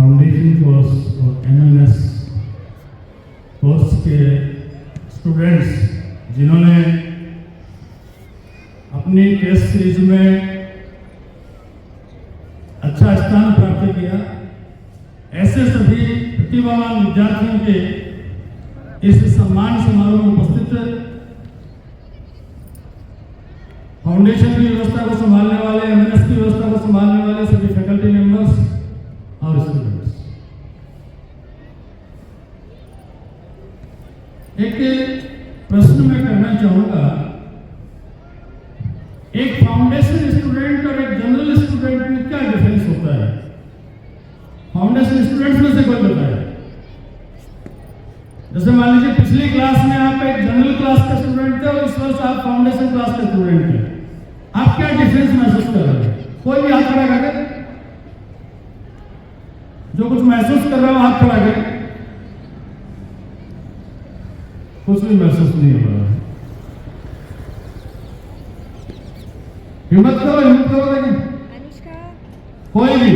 Foundation course और MMS course के students जिन्होंने अपनी टेस्ट सीरीज में अच्छा स्थान प्राप्त किया, ऐसे सभी प्रतिभावान विद्यार्थियों के इस सम्मान समारोह में उपस्थित फाउंडेशन की व्यवस्था को संभालने वाले, एमएनएस की व्यवस्था को संभालने वाले सभी फैकल्टी मेंबर्स और स्टूडेंट्स, एक प्रश्न मैं करना चाहूंगा। एक फाउंडेशन स्टूडेंट और एक जनरल स्टूडेंट में क्या डिफरेंस होता है? फाउंडेशन स्टूडेंट्स में से कोई बताए? जैसे मान लीजिए पिछली क्लास में आप एक जनरल क्लास का स्टूडेंट थे और इस वर्ष आप फाउंडेशन क्लास का स्टूडेंट थे, आप क्या डिफरेंस महसूस कर रहे हैं? कोई भी हाथ खड़ा करे, जो कुछ महसूस कर रहा हो हाथ खड़ा करे। कुछ भी महसूस नहीं हो रहा है। हिम्मत करो लेकिन अनुष्का, कोई भी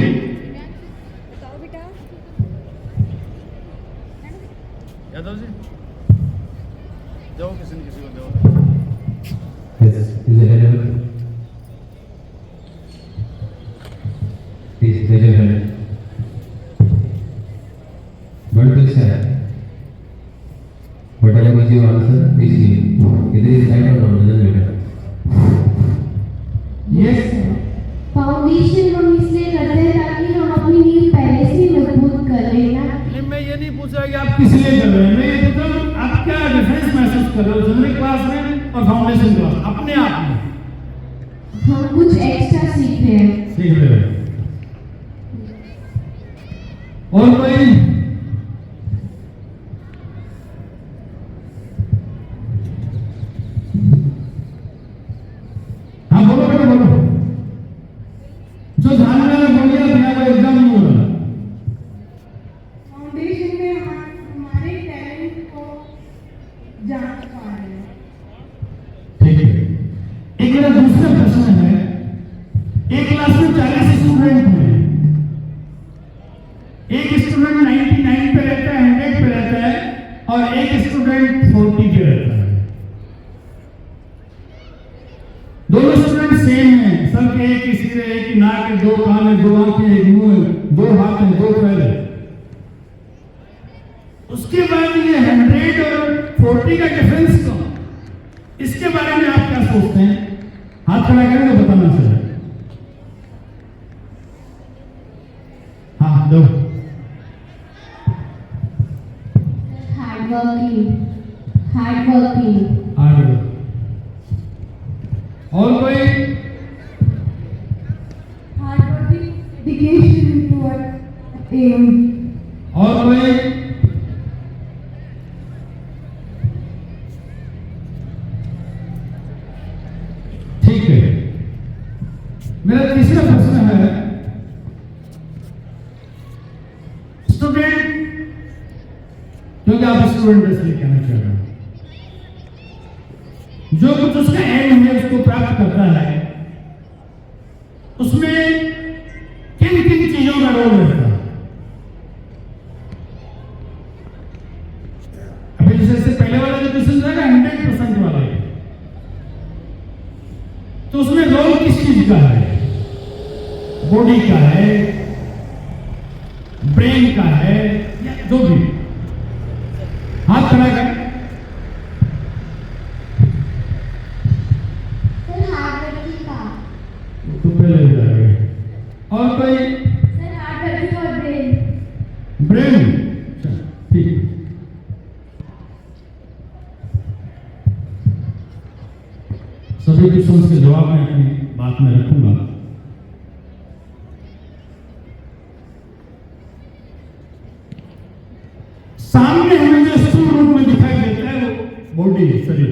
बताओ बेटा। यादव जी जाओ, किसी न किसी को दो। Yes, is it available? Please, raise your hand. What to say? Whatever was your answer, please give. Either is right or wrong, doesn't matter. Yes. Foundation हम इसलिए करते हैं ताकि हम अपनी नींव पहले से मजबूत कर लें ना। मैं ये नहीं पूछ रहा कि आप किस लिए कर रहे हैं, मैं ये पूछ रहा हूँ आप क्या डिफरेंस महसूस कर रहे हो जनरल क्लास में और फाउंडेशन क्लास अपने आप में? हम कुछ एक्स्ट्रा सीख रहे हैं। सीख रहे हो। और कोई? हाँ बोलो बेटा बोलो, जो ध्यान में बोलिए, बिना कोई एकदम नहीं हो रहा। फाउंडेशन में हमारे टैलेंट को जांच पा रहे हैं। ठीक है। एक मेरा दूसरा प्रश्न है, एक क्लास में 40 स्टूडेंट हैं, एक स्टूडेंट 99 पे रहता है, 100 पे रहता है और एक स्टूडेंट 40 पे रहता है। दोनों स्टूडेंट सेम हैं, सबके एक ही सिर है, एक ही नाक है, दो कान है, दो आंखें, एक मुंह है, दो हाथ है, दो पैर है। उसके बाद ये 100 और 40 का डिफरेंस क्यों? इसके बारे में आप क्या सोचते हैं? हाथ खड़ा करें तो बताना चाहिए। हाँ दो। Hard working. आगे और कोई? Hard working, dedication toward aim. और कोई? ठीक है। मेरा तीसरा प्रश्न है, स्टूडेंट, क्योंकि आप स्टूडेंट इसलिए कहना चाह रहे हो, जो कुछ उसका एम है उसको प्राप्त करता है, उसमें किन किन चीजों का रोल रहता है? अभी जैसे पहले वाला जो क्वेश्चन था 100% वाला है, तो उसमें रोल किस चीज का है? बॉडी का है, ब्रेन का है, या जो भी? हाथ खड़ा कर। सर हार्ड वर्किंग का। तो पहले हो जाएगा। और कोई? सर हार्ड वर्किंग और ब्रेन। ब्रेन। ठीक। सभी क्वेश्चंस के जवाब मैं अपनी बात में रखूंगा। सामने हमें जो स्थूल रूप में दिखाई देता है वो बॉडी, शरीर,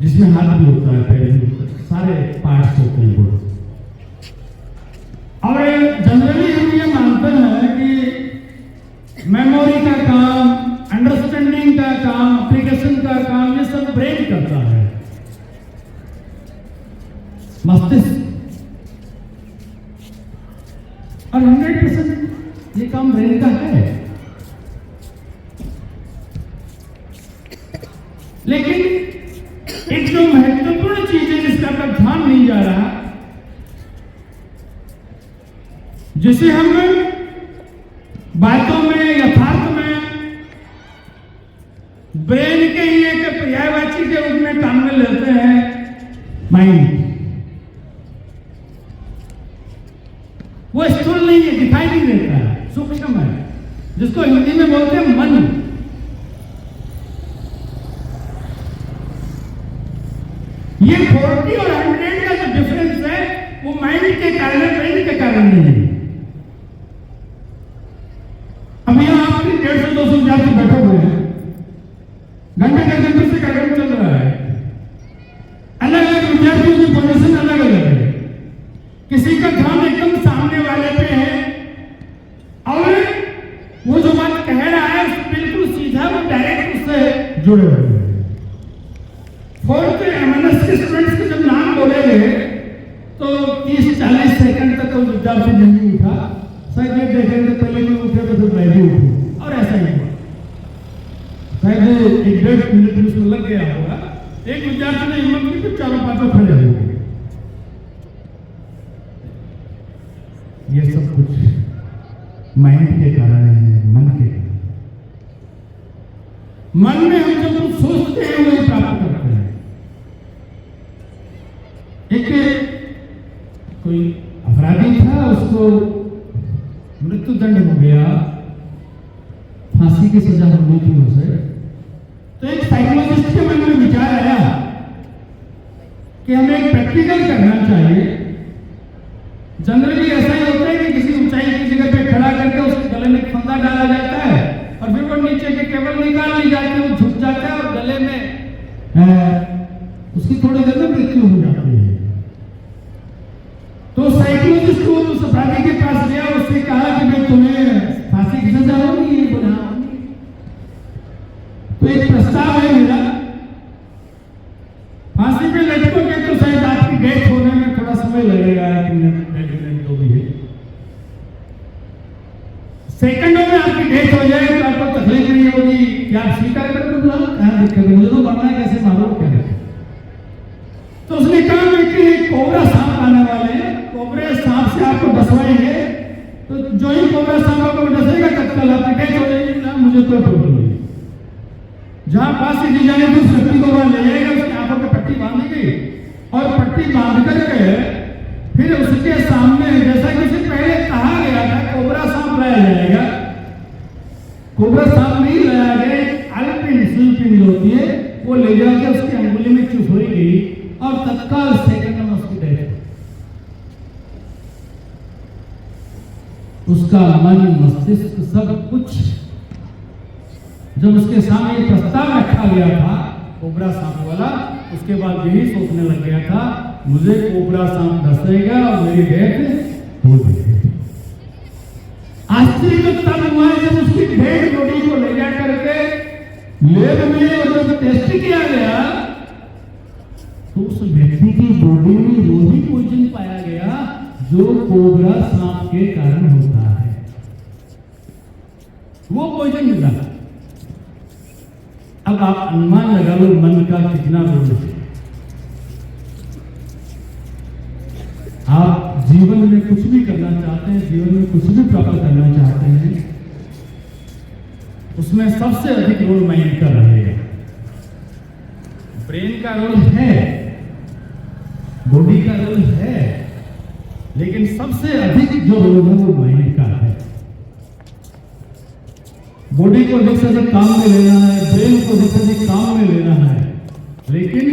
जिसमें हाथ भी होता है, पैर भी होता है, सारे पार्ट्स होते हैं बॉडी। और जनरली हम ये मानते हैं कि मेमोरी का काम, अंडरस्टैंडिंग का काम, एप्लीकेशन का काम, ये सब ब्रेन करता है, मस्तिष्क। और 100% ये काम ब्रेन का है। लेकिन एक जो महत्वपूर्ण चीज है जिसका पर ध्यान नहीं जा रहा, जिसे हम बातों में यथार्थ में ब्रेन के ही एक पर्यायवाची के रूप में काम में लेते हैं, माइंड। वो स्थूल नहीं है, दिखाई नहीं देता है, सूक्ष्म है, जिसको हिंदी में बोलते हैं मन। ये 40 और 100 का जो डिफरेंस है वो माइंड के कारण, ब्रेन के कारण नहीं है। अब यहां आप 150-200 विद्यार्थी बैठे हुए हैं, घंटे से कार्यक्रम चल रहा है, अलग अलग विद्यार्थियों की पोजीशन अलग अलग है। किसी का ध्यान एकदम सामने वाले पे है और वो जो बात कह रहा है बिल्कुल सीधा, वो डायरेक्ट उससे जुड़े हुए हैं। 4th MNS के स्टूडेंट्स के जब नाम बोलेंगे तो 30-40 सेकंड तक कोई विद्यार्थी नहीं उठा, शायद ये देखेंगे पहले भी उठे तो फिर मैं भी उठूं, और ऐसा ही हुआ। शायद 1-1.5 मिनट में उसमें लग गया होगा। एक विद्यार्थी ने हिम्मत की तो 4-5 खड़े हो गए। ये सब कुछ माइंड के कारण है, मन के कारण। मन में हम जब कुछ सोचते हैं वही प्राप्त करते हैं। एक कोई अपराधी था, उसको मृत्युदंड हो गया, फांसी की सजा होनी थी उसे। तो एक साइकोलॉजिस्ट के मन में विचार आया कि हमें एक प्रैक्टिकल करना चाहिए। जनरली ऐसा ही होता है कि किसी ऊंचाई की जगह पे खड़ा करके उसके गले में फंदा डाला जाता है और फिर वो नीचे के केबल निकाल ली जाती है, वो झुक जाता है और गले में उसकी थोड़ी देर में मृत्यु हो जाती है। तो साइकोलॉजिस्ट को उस अपराधी के पास गया, उससे कहा कि भाई तुम्हें फांसी की सजा होगी? ये बोला तो एक प्रस्ताव है मेरा, फांसी पे लटकोगे तो शायद आपकी डेथ होने में थोड़ा समय लगेगा, 1 मिनट जो भी है, सेकंडों में आपकी डेथ हो जाए तो आपको तकलीफ नहीं होगी। क्या आप स्वीकार कर दो? कहां दिक्कत है, मुझे तो मरना है, कैसे मारो क्या है? तो उसने कहा कि कोबरा सांप आने वाले हैं, कोबरे सांप से आपको डसवाएंगे, तो जो ही कोबरा सांप आपको डसेगा तत्काल आपकी डेथ हो जाएगी। ना, मुझे कोई प्रॉब्लम नहीं। जहां फांसी दी जाने तो उस व्यक्ति को वहां ले जाएगा, उसकी आंखों पर पट्टी बांधेगी और पट्टी बांध करके फिर उसके सामने, जैसा कि उसे पहले कहा गया था, कोबरा सांप लाया जाएगा। कोबरा सांप नहीं लाया गया, अल्पिन सुल्पिन जो होती है वो ले जाकर उसकी अंगुली में चुभोएगी और तत्काल सेकंड में उसकी डेथ। उसका मन, मस्तिष्क, सब कुछ जब उसके सामने ये प्रस्ताव रखा गया था कोबरा सांप वाला, उसके बाद यही सोचने लग गया था, मुझे कोबरा सांप डसेगा और मेरी डेथ हो जाएगी। आश्चर्य तो तब हुआ जब उसकी डेड बॉडी को ले जा करके लैब में और जब टेस्ट किया गया तो उस व्यक्ति की बॉडी में वही पॉइजन पाया गया जो कोबरा सांप के कारण होता है। वो पॉइजन मिला। अब आप अनुमान लगा लो मन का कितना रोल है। आप जीवन में कुछ भी करना चाहते हैं, जीवन में कुछ भी प्राप्त करना चाहते हैं, उसमें सबसे अधिक रोल माइंड का रहेगा। ब्रेन का रोल है, बॉडी का रोल है, लेकिन सबसे अधिक जो रोल है वो माइंड का है। बॉडी को अधिक से अधिक काम में लेना है, ब्रेन को अधिक से अधिक काम में लेना है, लेकिन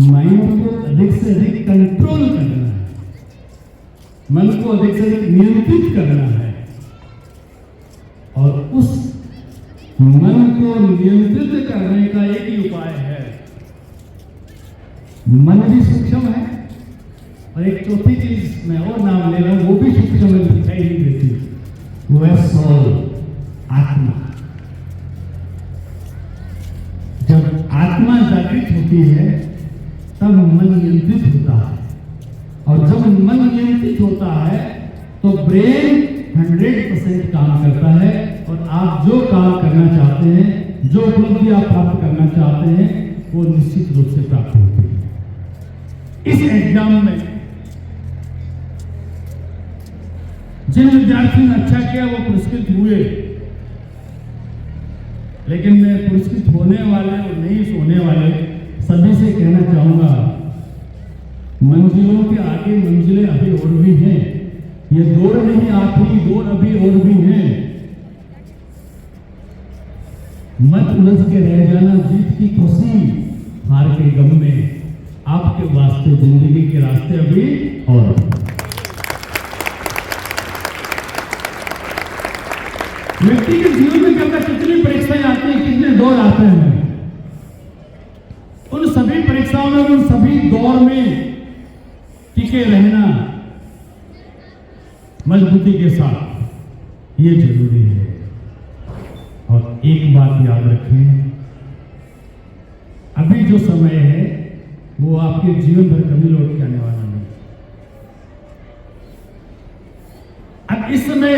माइंड को अधिक से अधिक कंट्रोल करना है, मन को अधिक से अधिक नियंत्रित करना है। और उस मन को नियंत्रित करने का एक ही उपाय है। मन भी सूक्ष्म है और एक चौथी चीज मैं और नाम ले रहा हूं, वो भी सूक्ष्म में दिखाई नहीं देती, वो है सोल, आत्मा। जब आत्मा जागृत होती है तब मन नियंत्रित होता है, और जब मन नियंत्रित होता है तो ब्रेन 100% काम करता है और आप जो काम करना चाहते हैं, जो उपलब्धि आप प्राप्त करना चाहते हैं, वो निश्चित रूप से प्राप्त होती है। इस एग्जाम में जिन विद्यार्थियों ने अच्छा किया वो पुरस्कृत हुए, लेकिन मैं पुरस्कृत होने वाले और नहीं होने वाले सभी से कहना चाहूंगा, मंजिलों के आगे मंजिलें अभी और भी हैं। ये दौड़ नहीं, आखिरी दौड़ अभी और भी है। मत उलझ के रह जाना जीत की खुशी, हार के गम में। आपके वास्ते जिंदगी के रास्ते अभी और व्यक्ति के जीवन में क्या कितनी परीक्षाएं आती हैं, कितने दौर आते हैं, उन सभी परीक्षाओं में, उन सभी दौर में टिके रहना मजबूती के साथ, ये जरूरी है। और एक बात याद रखें, अभी जो समय है वो आपके जीवन भर कभी लौट के आने वाला नहीं। अब इस समय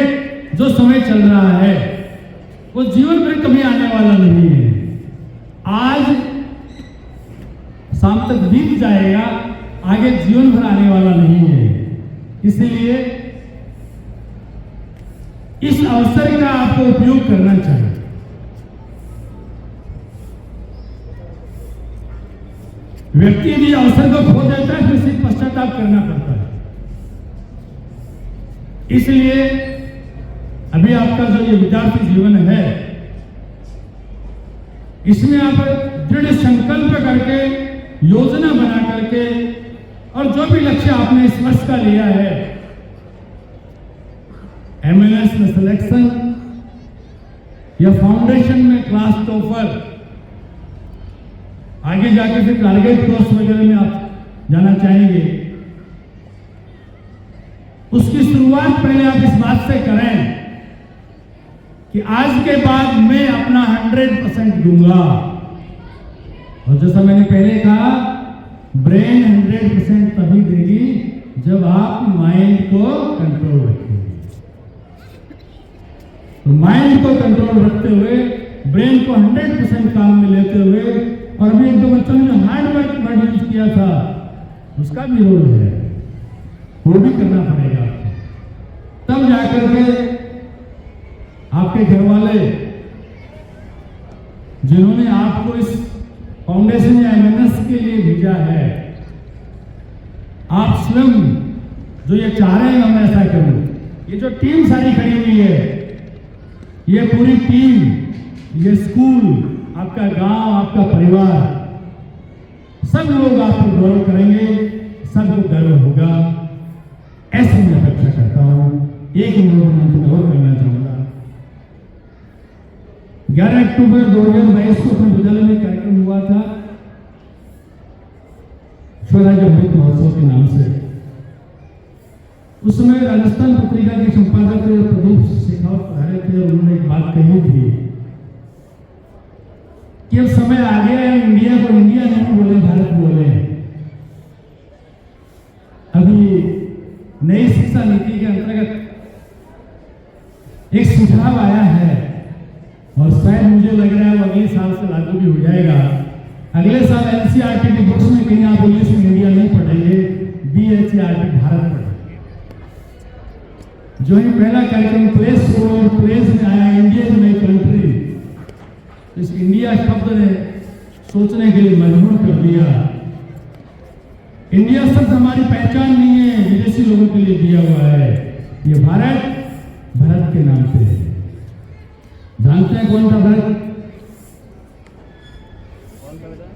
जो समय चल रहा है वो जीवन भर कभी आने वाला नहीं है। आज शाम तक बीत जाएगा, आगे जीवन भर आने वाला नहीं है। इसलिए इस अवसर का आपको उपयोग करना चाहिए। व्यक्ति यदि अवसर को खो देता है फिर सिर्फ पश्चाताप करना पड़ता है। इसलिए अभी आपका जो ये विद्यार्थी जीवन है, इसमें आप दृढ़ संकल्प करके, योजना बना करके, और जो भी लक्ष्य आपने इस वर्ष का लिया है, एमएनएस में सिलेक्शन या फाउंडेशन में क्लास टॉपर, आगे जाके फिर टारगेट कोर्स वगैरह में आप जाना चाहेंगे, उसकी शुरुआत पहले आप इस बात से करें कि आज के बाद मैं अपना 100% दूंगा। और जैसा मैंने पहले कहा, ब्रेन 100% तभी देगी जब आप माइंड को कंट्रोल रखेंगे। तो माइंड को कंट्रोल रखते हुए, ब्रेन को 100% काम में लेते हुए, और अभी एक दो बच्चों ने जो हार्ड वर्ड यूज किया था उसका भी रोल है, वो भी करना पड़ेगा आपको। तब जाकर के आपके घर वाले जिन्होंने आपको इस फाउंडेशन या एमएनएस के लिए भेजा है, आप स्वयं जो ये चाह रहे हैं हम ऐसा करूं, ये जो टीम सारी खड़ी हुई है, ये पूरी टीम, ये स्कूल, आपका गांव, आपका परिवार, सब लोग आपको गौरव करेंगे, सबको गर्व होगा, ऐसी मैं अपेक्षा करता हूं। एक नोट और करना चाहूंगा। 11 अक्टूबर 2022 को अपने विद्यालय में कार्यक्रम हुआ था स्वराज अमृत महोत्सव के नाम से। उसमें राजस्थान पत्रिका के संपादक प्रदीप शेखावत पधारे थे और उन्होंने एक बात कही थी कि अब समय आ गया है इंडिया को इंडिया नहीं बोले, भारत बोले। अभी नई शिक्षा नीति के अंतर्गत एक सुझाव आया है और शायद मुझे लग रहा है वो अगले साल से लागू भी हो जाएगा। अगले साल एनसीईआरटी की बुक्स में कहीं आप इंग्लिश में इंडिया नहीं पढ़ेंगे, बीएचईआरटी भारत पढ़ेंगे। जो ही पहला कार्यक्रम प्लेस और प्लेस में आया, इंडिया इज माय कंट्री, इस इंडिया शब्द ने सोचने के लिए मजबूर कर दिया। इंडिया शब्द हमारी पहचान नहीं है, विदेशी लोगों के लिए दिया हुआ है। ये भारत भारत के नाम से है। जानते हैं कौन सा भारत? कौन सा बेटा?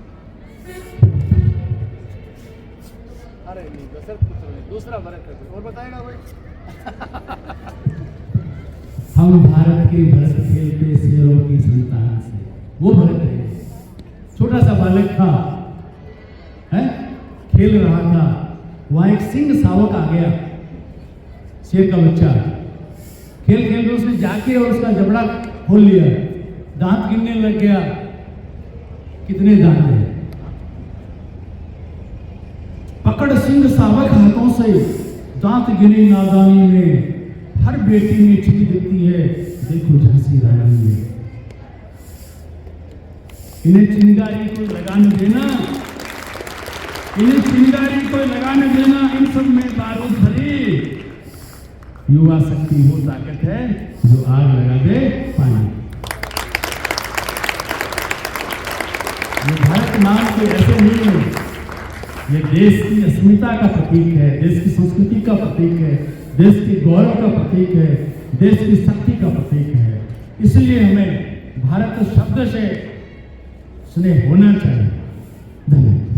अरे नहीं, बस दूसरा भारत है। और बताएगा भाई। हम भारत के भरत खेलते शेरों की संतान से, वो भरत है। छोटा सा बालक था, है, खेल रहा था, वहां एक सिंह शावक आ गया, शेर का बच्चा। खेल खेल में उसने जाके और उसका जबड़ा खोल लिया, दांत गिनने लग गया, कितने दांत हैं। पकड़ सिंह शावक हाथों से, दांत गिने नादानी में, हर बेटी ने छीन देती है, देखो झांसी रानी में। इन्हें चिंगारी को लगाने देना, इन्हें चिंगारी को लगाने देना, इन सब में बारूद भरी युवा शक्ति वो ताकत है जो आग लगा दे पानी। ये भारत नाम कोई ऐसे नहीं है, ये देश की अस्मिता का प्रतीक है, देश की संस्कृति का प्रतीक है, देश के गौरव का प्रतीक है, देश की शक्ति का प्रतीक है। इसलिए हमें भारत शब्द से स्नेह होना चाहिए। धन्यवाद।